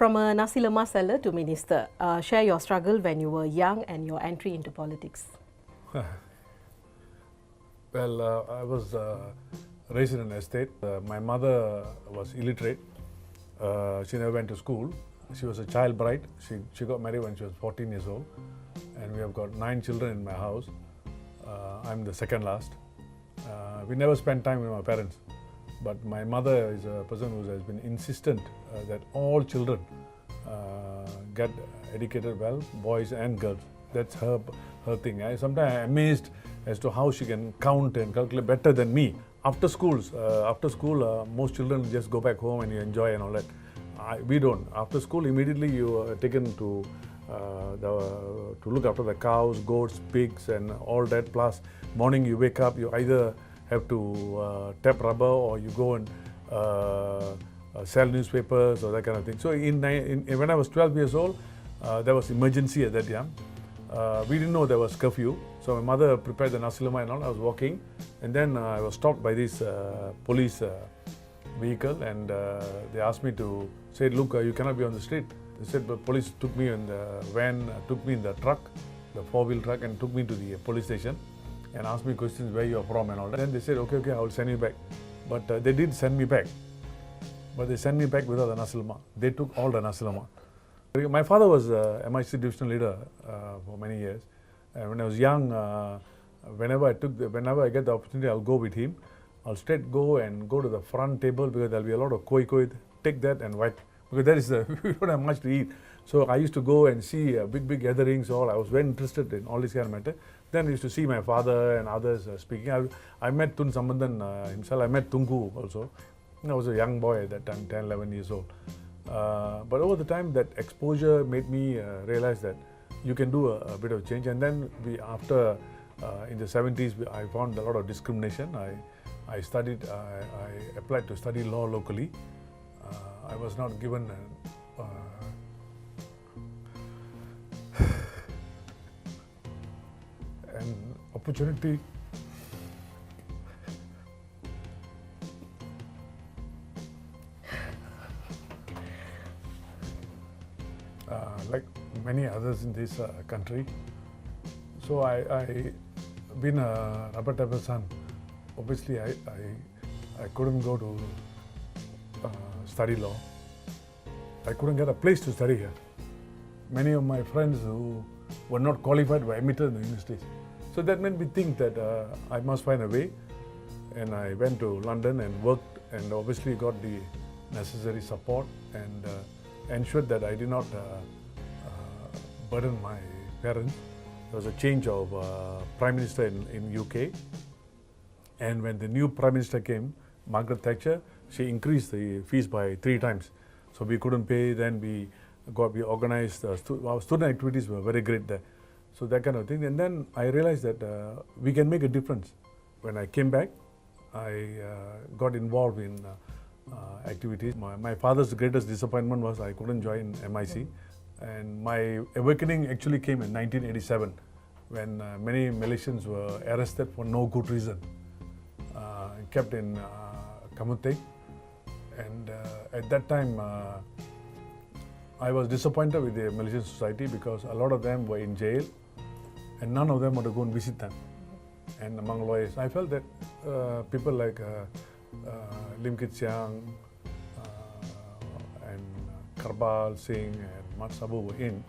From a nasi lemak seller to minister, share your struggle when you were young and your entry into politics. Well, I was raised in an estate. My mother was illiterate. She never went to school. She was a child bride. She got married when she was 14 years old. And we have got 9 children in my house. I'm the second last. We never spent time with my parents. But my mother is a person who has been insistent that all children get educated well, boys and girls. That's her thing. Sometimes I'm amazed as to how she can count and calculate better than me. After school, most children just go back home and you enjoy and all that. We don't. After school, immediately you are taken to look after the cows, goats, pigs, and all that. Plus, morning you wake up, you either have to tap rubber or you go and sell newspapers or that kind of thing. So when I was 12 years old, there was emergency at that time. We didn't know there was curfew. So my mother prepared the nasi lemak and all. I was walking, and then I was stopped by this police vehicle, and they asked me to say, "Look, you cannot be on the street." They said, but police took me in the van, took me in the truck, the 4-wheel truck, and took me to the police station and asked me questions, where you are from and all that. Then they said, okay, I will send you back. But they did send me back. But they sent me back without the nasi lemak. They took all the nasi lemak. My father was MIC divisional leader for many years. And when I was young, whenever I get the opportunity, I'll go with him. I'll straight go to the front table because there'll be a lot of koi. Take that and wipe. Because that is we don't have much to eat. So I used to go and see big gatherings. I was very interested in all this kind of matter. Then I used to see my father and others speaking. I met Tun Sambandhan himself. I met Tunku also. I was a young boy at that time, 10, 11 years old. But over the time, that exposure made me realize that you can do a bit of change. And then after in the 70s, I found a lot of discrimination. I applied to study law locally. I was not given an opportunity like many others in this country. So I being a rubber tapper son, obviously I couldn't go to study law. I couldn't get a place to study here. Many of my friends who were not qualified were admitted in the universities. So that made me think that I must find a way. And I went to London and worked, and obviously got the necessary support and ensured that I did not burden my parents. There was a change of Prime Minister in UK. And when the new Prime Minister came, Margaret Thatcher, she increased the fees by 3 times. So we couldn't pay, then we organized, our student activities were very great there. So that kind of thing. And then I realized that we can make a difference. When I came back, I got involved in activities. My father's greatest disappointment was I couldn't join MIC. And my awakening actually came in 1987, when many Malaysians were arrested for no good reason, kept in Kamunteng. And at that time, I was disappointed with the Malaysian society because a lot of them were in jail and none of them wanted to go and visit them. And among lawyers, I felt that people like Lim Kit Siang and Karbal Singh and Mat Sabu were in.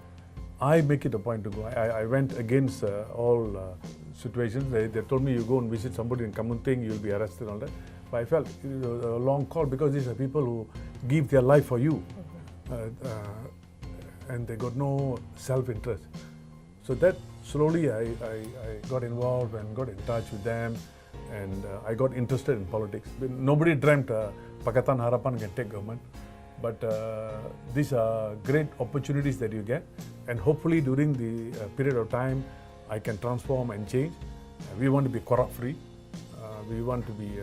I make it a point to go. I went against all situations. They told me, you go and visit somebody in Kamunteng, you'll be arrested and all that. But I felt it was a long call because these are people who give their life for you. And they got no self-interest. So that slowly I got involved and got in touch with them, and I got interested in politics. Nobody dreamt Pakatan Harapan can take government. But these are great opportunities that you get, and hopefully during the period of time I can transform and change. We want to be corrupt-free. We want to be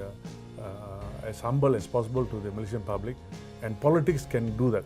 as humble as possible to the Malaysian public, and politics can do that.